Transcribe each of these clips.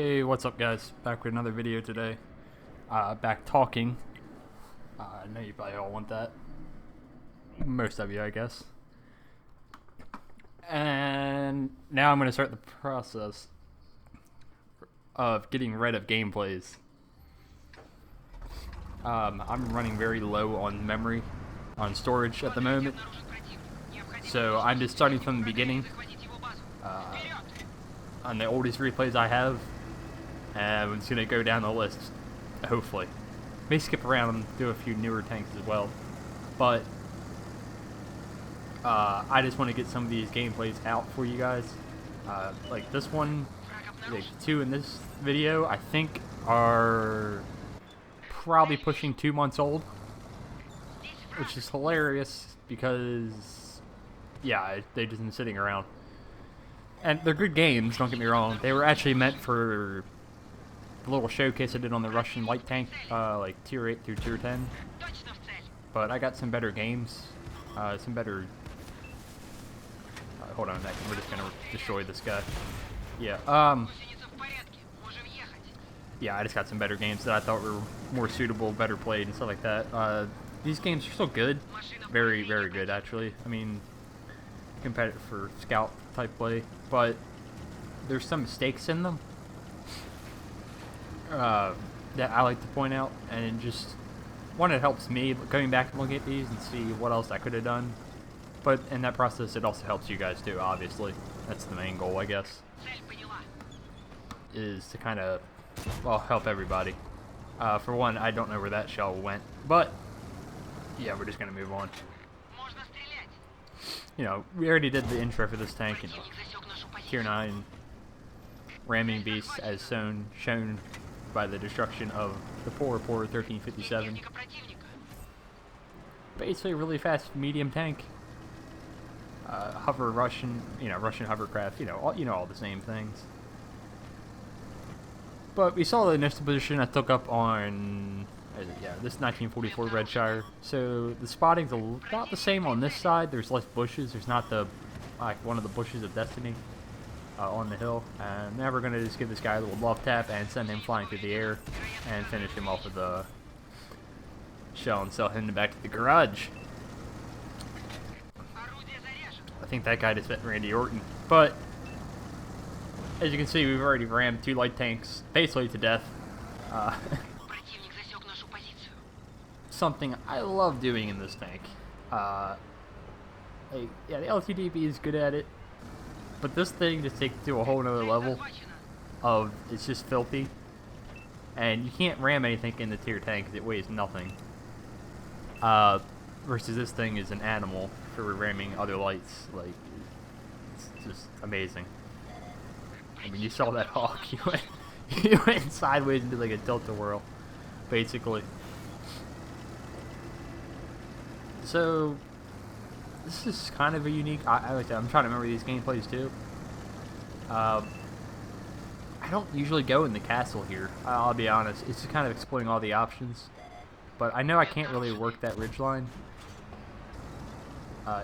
Hey, what's up guys? Back with another video today. Back talking. I know you probably all want that. Most of you, I guess. And now I'm going to start the process of getting rid of gameplays. I'm running very low on memory, on storage at the moment. So I'm just starting from the beginning. On the oldest replays I have, and I'm just gonna go down the list, hopefully. May skip around and do a few newer tanks as well, but I just want to get some of these gameplays out for you guys. Like this one, the two in this video, I think are probably pushing 2 months old, which is hilarious because, yeah, they've just been sitting around. And they're good games, don't get me wrong. They were actually meant for the little showcase I did on the Russian light tank, like tier 8 through tier 10. But I got some better games, some better... hold on a second, we're just gonna destroy this guy. Yeah, yeah, I just got some better games that I thought were more suitable, better played, and stuff like that. These games are still good. Very, very good, actually. I mean, competitive for scout type play, but there's some mistakes in them that I like to point out, and just one, it helps me going back and looking at these and see what else I could have done, but in that process it also helps you guys too, obviously. That's the main goal, I guess, is to kind of, well, help everybody. For one, I don't know where that shell went, but yeah, we're just gonna move on. You know, we already did the intro for this tank, you know, tier 9 ramming beast as shown by the destruction of the poor 1357. Basically a really fast medium tank. Russian hovercraft, you know all the same things. But we saw the initial position I took up on, yeah, this 1944 Redshire. So the spotting's about the same on this side. There's less bushes. There's not the, like, one of the bushes of destiny on the hill. And now we're going to just give this guy a little love tap and send him flying through the air and finish him off with the shell and sell him back to the garage. I think that guy just hit Randy Orton. But as you can see, we've already rammed 2 light tanks basically to death. Something I love doing in this tank. Yeah, the Ltwt is good at it, but this thing just takes it to a whole nother level of, it's just filthy, and you can't ram anything in the tier tank because it weighs nothing. Versus this thing is an animal for ramming other lights. Like, it's just amazing. I mean, you saw that hawk. You went sideways into like a tilt-a-whirl, basically. So this is kind of a unique. I like that. I'm trying to remember these gameplays too. I don't usually go in the castle here. I'll be honest. It's just kind of exploring all the options. But I know I can't really work that ridgeline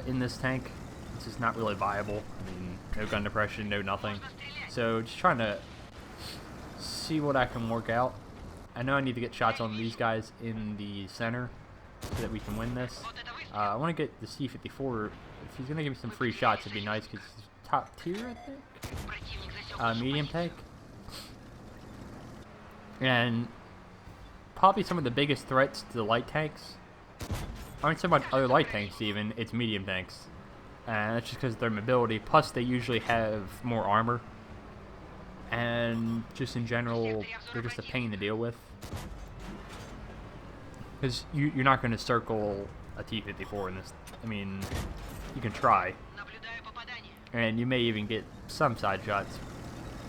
in this tank. It's just not really viable. I mean, no gun depression, no nothing. So just trying to see what I can work out. I know I need to get shots on these guys in the center so that we can win this. I want to get the T-54. If he's going to give me some free shots, it'd be nice because he's top tier, I think. Medium tank. And probably some of the biggest threats to the light tanks aren't so much other light tanks even, it's medium tanks. And that's just because of their mobility. Plus, they usually have more armor. And just in general, they're just a pain to deal with. Because you're not going to circle a T-54 in this. I mean, you can try. And you may even get some side shots.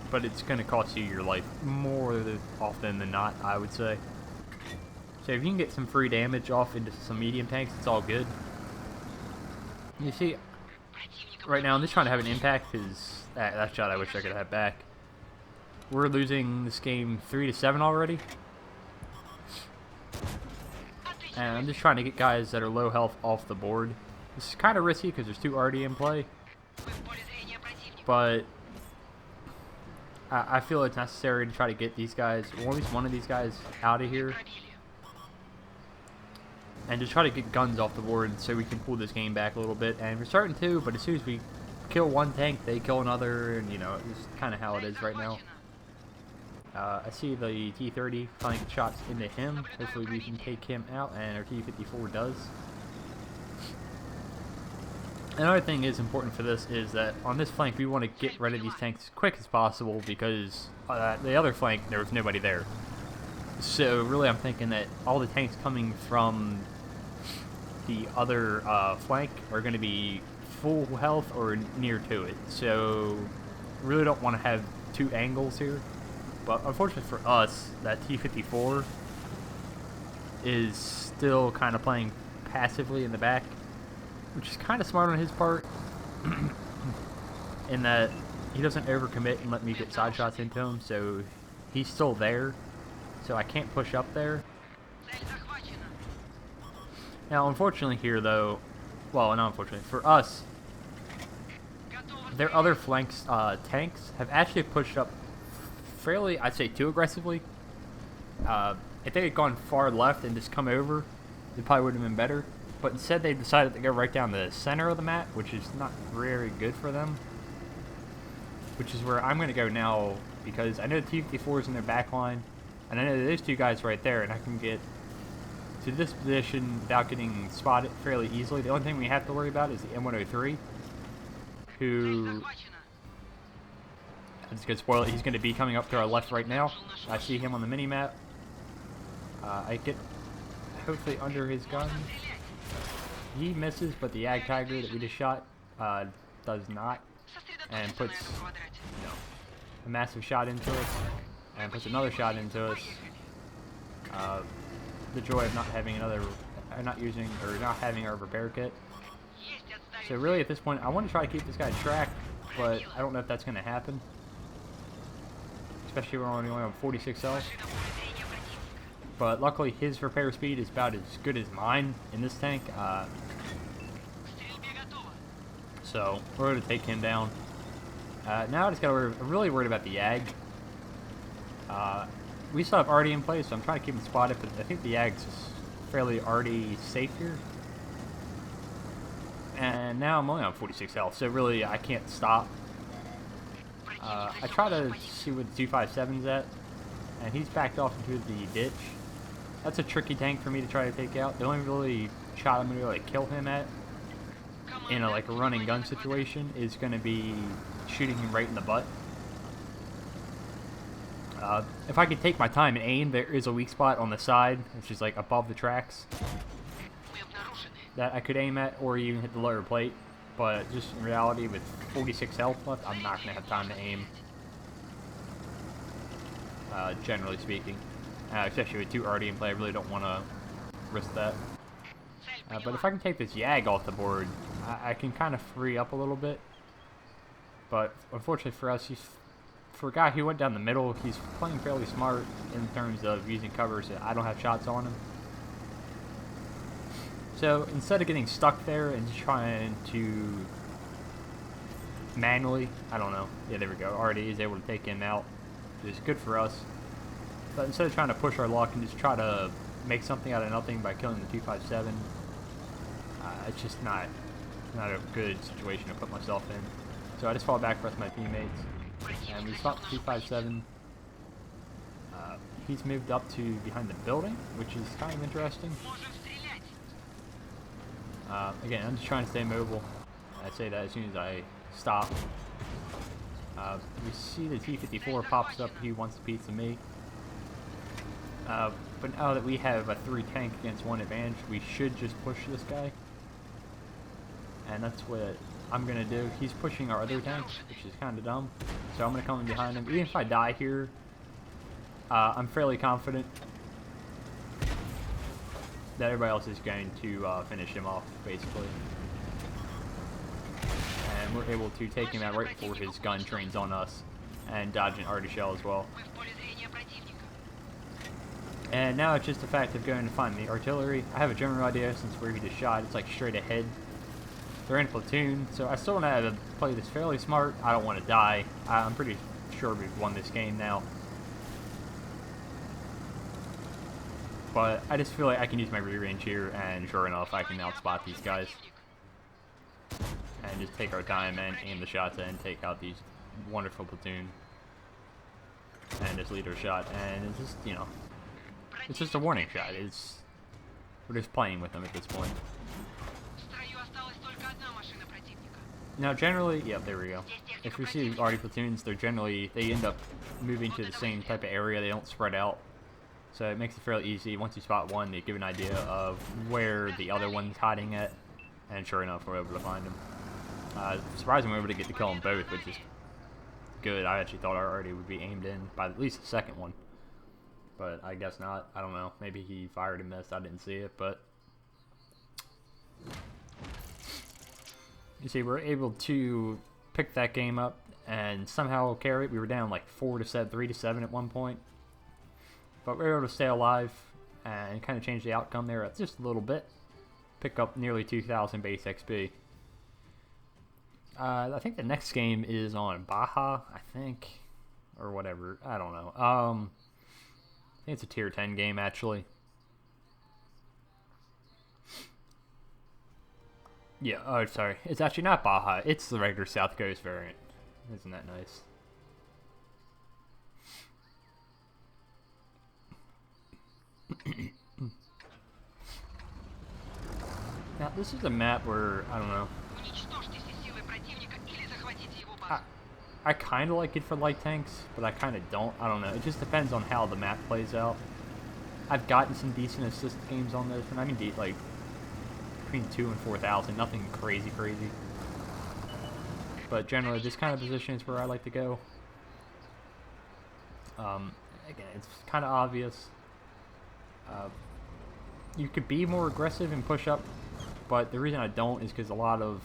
But it's going to cost you your life more often than not, I would say. So if you can get some free damage off into some medium tanks, it's all good. You see, right now I'm just trying to have an impact because that shot I wish I could have back. We're losing this game 3-7 already. And I'm just trying to get guys that are low health off the board. This is kind of risky because there's 2 already in play. But I feel it's necessary to try to get these guys, or at least one of these guys, out of here. And just try to get guns off the board so we can pull this game back a little bit. And we're starting to, but as soon as we kill one tank, they kill another, and you know, it's kind of how it is right now. I see the T-30 flying shots into him. Hopefully we can take him out, and our T-54 does. Another thing is important for this is that on this flank we want to get rid of these tanks as quick as possible, because the other flank there was nobody there. So really I'm thinking that all the tanks coming from the other flank are going to be full health or near to it. So really don't want to have two angles here. But unfortunately for us, that T-54 is still kind of playing passively in the back, which is kind of smart on his part, in that he doesn't overcommit and let me get side shots into him, so he's still there, so I can't push up there. Now, unfortunately here, though, well, not unfortunately, for us, their other flanks tanks have actually pushed up fairly, I'd say, too aggressively. If they had gone far left and just come over, it probably would have been better. But instead they decided to go right down the center of the map, which is not very good for them. Which is where I'm going to go now, because I know the T-54 is in their back line, and I know those two guys right there, and I can get to this position without getting spotted fairly easily. The only thing we have to worry about is the M103, who, I'm just going to spoil it, he's going to be coming up to our left right now. I see him on the mini-map. I get hopefully under his gun. He misses, but the Ag Tiger that we just shot does not, and puts, you know, a massive shot into us, and puts another shot into us. The joy of not having not having our repair kit. So really, at this point, I want to try to keep this guy tracked, but I don't know if that's going to happen. Especially when we're only on 46 health. But luckily, his repair speed is about as good as mine in this tank. So we're going to take him down. Now I just got to I'm really worried about the Ag. We still have already in place, so I'm trying to keep him spotted, but I think the Ag's fairly already safe here. And now I'm only on 46 health, so really I can't stop. I try to see where the 257's at, and he's backed off into the ditch. That's a tricky tank for me to try to take out. The only really shot I'm going to really kill him at in a running gun situation is going to be shooting him right in the butt. If I could take my time and aim, there is a weak spot on the side, which is above the tracks, that I could aim at, or even hit the lower plate. But just in reality, with 46 health left, I'm not going to have time to aim, generally speaking. Especially with two already in play, I really don't want to risk that. But if I can take this Yag off the board, I can kind of free up a little bit. But unfortunately for us, for a guy who went down the middle, he's playing fairly smart in terms of using cover, so I don't have shots on him. So instead of getting stuck there and just trying to manually, I don't know, yeah, there we go, already is able to take him out, which is good for us. But instead of trying to push our luck and just try to make something out of nothing by killing the 257, it's just not a good situation to put myself in. So I just fall back with my teammates, and we stop the 257. He's moved up to behind the building, which is kind of interesting. Again, I'm just trying to stay mobile. I say that as soon as I stop. We see the T-54 pops up. He wants a piece of me. But now that we have a 3 tank against 1 advantage, we should just push this guy. And that's what I'm going to do. He's pushing our other tank, which is kind of dumb. So I'm going to come in behind him. Even if I die here, I'm fairly confident that everybody else is going to finish him off, basically. And we're able to take him out right before his gun trains on us, and dodge an arty shell as well. And now it's just a fact of going to find the artillery. I have a general idea since where he just shot. It's straight ahead. They're in a platoon, so I still want to play this fairly smart. I don't want to die. I'm pretty sure we've won this game now. But I just feel like I can use my rear range here, and sure enough, I can now spot these guys. And just take our time and aim the shots and take out these wonderful platoon. And just lead our shot. And it's just, you know, it's just a warning shot. We're just playing with them at this point. Now generally, yeah, there we go. If we see already platoons, they end up moving to the same type of area. They don't spread out. So it makes it fairly easy. Once you spot one, they give an idea of where the other one's hiding at. And sure enough, we're able to find them. Surprisingly, we were able to get to kill them both, which is good. I actually thought I already would be aimed in by at least the second one. But I guess not. I don't know. Maybe he fired and missed. I didn't see it, but... You see, we're able to pick that game up and somehow carry it. We were down like 3-7 at one point. But we were able to stay alive and kind of change the outcome there just a little bit. Pick up nearly 2,000 base XP. I think the next game is on Baja, I think. Or whatever. I don't know. I think it's a tier 10 game, actually. Yeah, oh, sorry. It's actually not Baja. It's the regular South Coast variant. Isn't that nice? Now, this is a map where, I don't know. I kind of like it for light tanks, but I kind of don't. I don't know. It just depends on how the map plays out. I've gotten some decent assist games on this, and I mean, like, between 2,000 and 4,000. Nothing crazy. But generally, this kind of position is where I like to go. Again, it's kind of obvious. You could be more aggressive and push up, but the reason I don't is because a lot of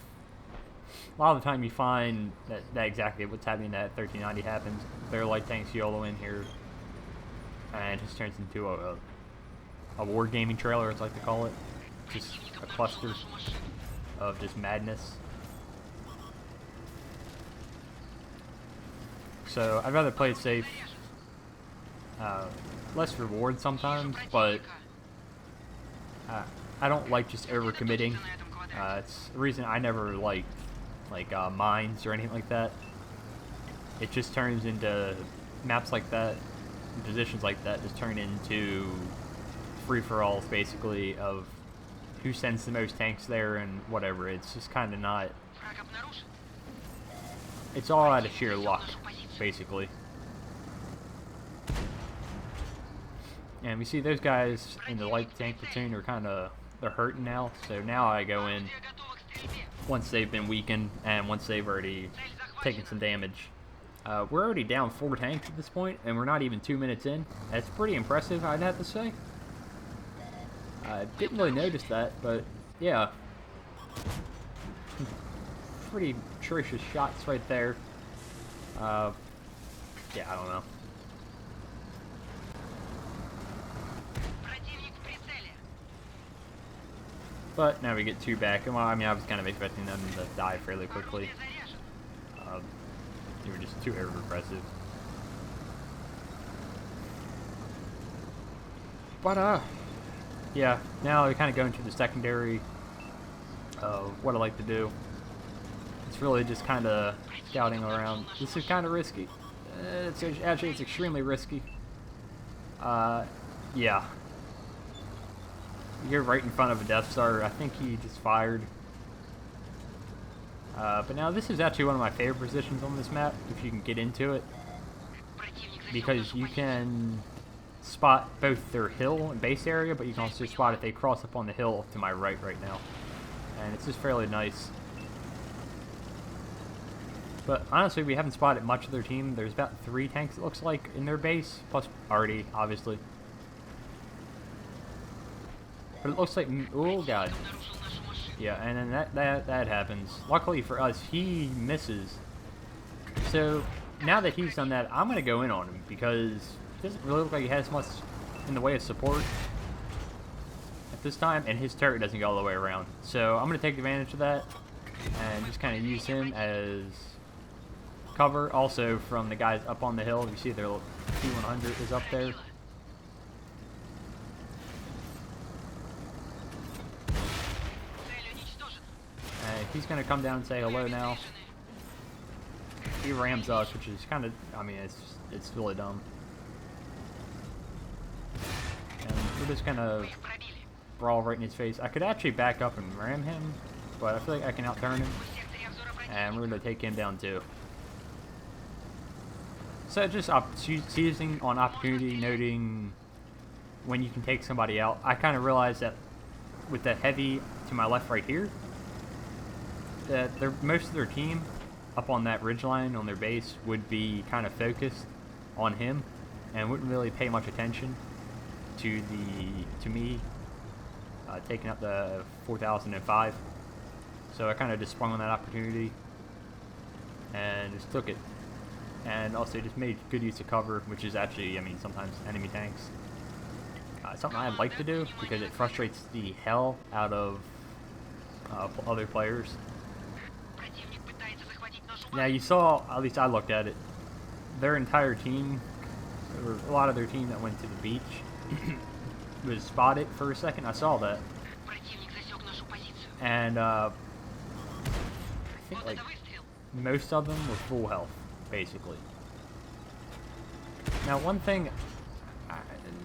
the time you find that exactly what's happening, that 1390 happens. Their light tanks YOLO in here, and it just turns into a wargaming trailer, as I like to call it. Just a cluster of just madness. So I'd rather play it safe. Less reward sometimes, but I don't like just overcommitting. It's the reason I never liked mines or anything like that. It just turns into maps like that, positions like that, just turn into free-for-alls basically of who sends the most tanks there and whatever. It's just kind of not. It's all out of sheer luck, basically. And we see those guys in the light tank platoon are they're hurting now. So now I go in once they've been weakened and once they've already taken some damage. We're already down 4 tanks at this point, and we're not even 2 minutes in. That's pretty impressive, I'd have to say. I didn't really notice that, but yeah. Pretty atrocious shots right there. Yeah, I don't know. But now we get 2 back, and well, I mean, I was kind of expecting them to die fairly quickly. They were just too over-aggressive. But, yeah, now we kind of go into the secondary of what I like to do. It's really just kind of scouting around. This is kind of risky. Actually, it's extremely risky. Yeah. You're right in front of a Death Star. I think he just fired. But now this is actually one of my favorite positions on this map, if you can get into it. Because you can spot both their hill and base area, but you can also spot if they cross up on the hill to my right now. And it's just fairly nice. But honestly, we haven't spotted much of their team. There's about 3 tanks, it looks like, in their base, plus Artie, obviously. But it looks like, oh god. Yeah, and then that happens. Luckily for us, he misses. So now that he's done that, I'm gonna go in on him because it doesn't really look like he has much in the way of support at this time, and his turret doesn't go all the way around. So I'm gonna take advantage of that and just kind of use him as cover also from the guys up on the hill. You see their T-100 is up there. He's gonna come down and say hello now. He rams us, which is kind of, I mean, it's really dumb. And we're just gonna brawl right in his face. I could actually back up and ram him, but I feel like I can outturn him. And we're gonna take him down too. So just seizing on opportunity, noting when you can take somebody out. I kind of realized that with the heavy to my left right here, that most of their team up on that ridgeline on their base would be kind of focused on him and wouldn't really pay much attention to me taking up the 4005. So I kind of just sprung on that opportunity and just took it, and also just made good use of cover, which is actually, I mean, sometimes enemy tanks. Something I'd like to do because it frustrates the hell out of other players. Now you saw, at least I looked at it, their entire team, or a lot of their team that went to the beach was spotted for a second. I saw that. And I think like most of them were full health, basically. Now one thing,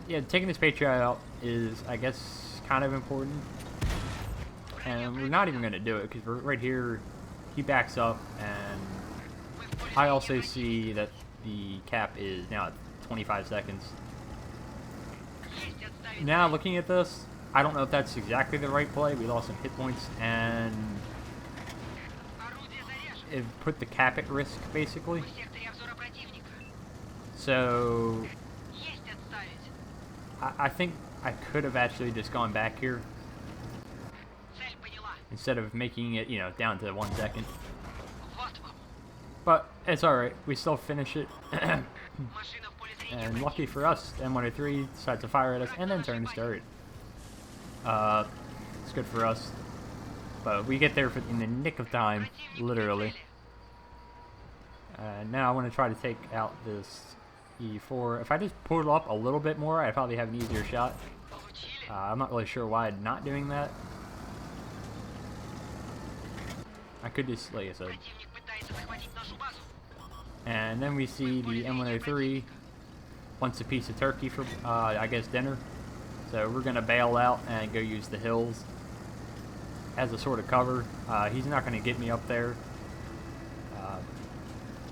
yeah, taking this Patriot out is, I guess, kind of important. And we're not even going to do it because we're right here. He backs up, and I also see that the cap is now at 25 seconds. Now looking at this, I don't know if that's exactly the right play. We lost some hit points, and it put the cap at risk, basically. So I think I could have actually just gone back here instead of making it, you know, down to 1 second. But it's alright, we still finish it. And lucky for us, the M103 decides to fire at us and then turn his turret. It's good for us. But we get there in the nick of time, literally. Now I want to try to take out this E4. If I just pulled up a little bit more, I'd probably have an easier shot. I'm not really sure why I'm not doing that. I could just, like I said. And then we see the M103 wants a piece of turkey for, I guess, dinner. So we're going to bail out and go use the hills as a sort of cover. He's not going to get me up there.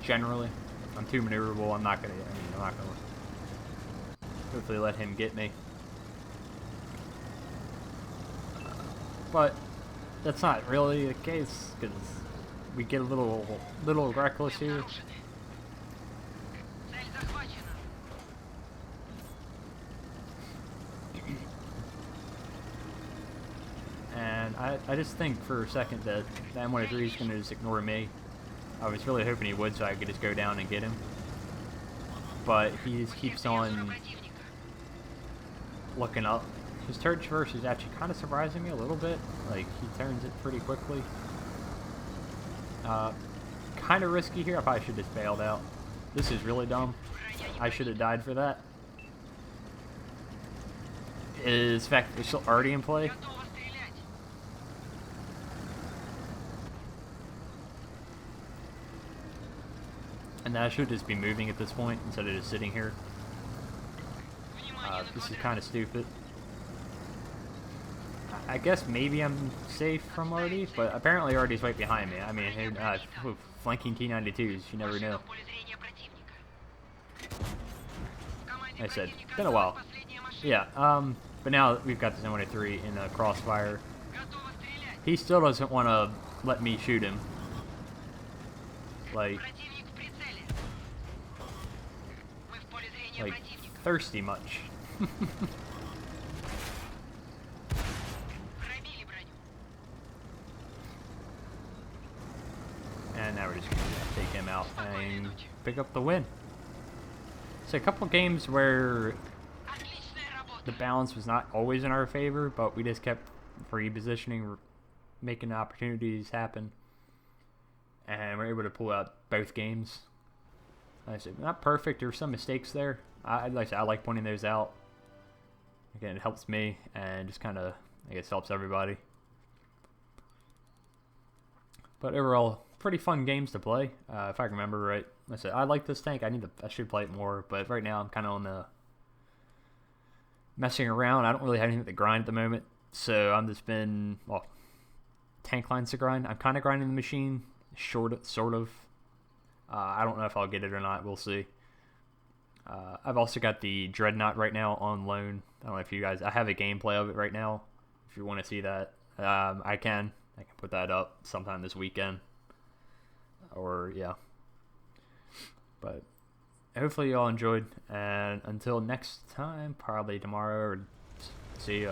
Generally, I'm too maneuverable. I'm not going to, I'm not going to hopefully let him get me. But that's not really the case, because we get a little reckless here. And I just think for a second that the M103 is going to just ignore me. I was really hoping he would so I could just go down and get him. But he just keeps on looking up. His turret traverse is actually kind of surprising me a little bit. Like, he turns it pretty quickly. Kind of risky here. I probably should have just bailed out. This is really dumb. I should have died for that. Is the fact that they're still already in play. And I should just be moving at this point instead of just sitting here. This is kind of stupid. I guess maybe I'm safe from Artie, but apparently Artie's right behind me. I mean, flanking T-92s, you never know. Like I said, been a while. Yeah, but now we've got this M103 in a crossfire. He still doesn't want to let me shoot him. Like thirsty much. And now we're just going to take him out and pick up the win. So a couple games where the balance was not always in our favor, but we just kept repositioning, making opportunities happen. And we're able to pull out both games. I said, not perfect. There's some mistakes there. I like pointing those out. Again, it helps me and just kind of, I guess, helps everybody. But overall, pretty fun games to play. If I remember right, I said I like this tank. I should play it more. But right now, I'm kind of on the messing around. I don't really have anything to grind at the moment, so I'm just been tank lines to grind. I'm kind of grinding the machine, sort of. I don't know if I'll get it or not. We'll see. I've also got the Dreadnought right now on loan. I don't know if you guys. I have a gameplay of it right now. If you want to see that, I can put that up sometime this weekend. Or yeah. But hopefully you all enjoyed. And until next time, probably tomorrow. Or see ya.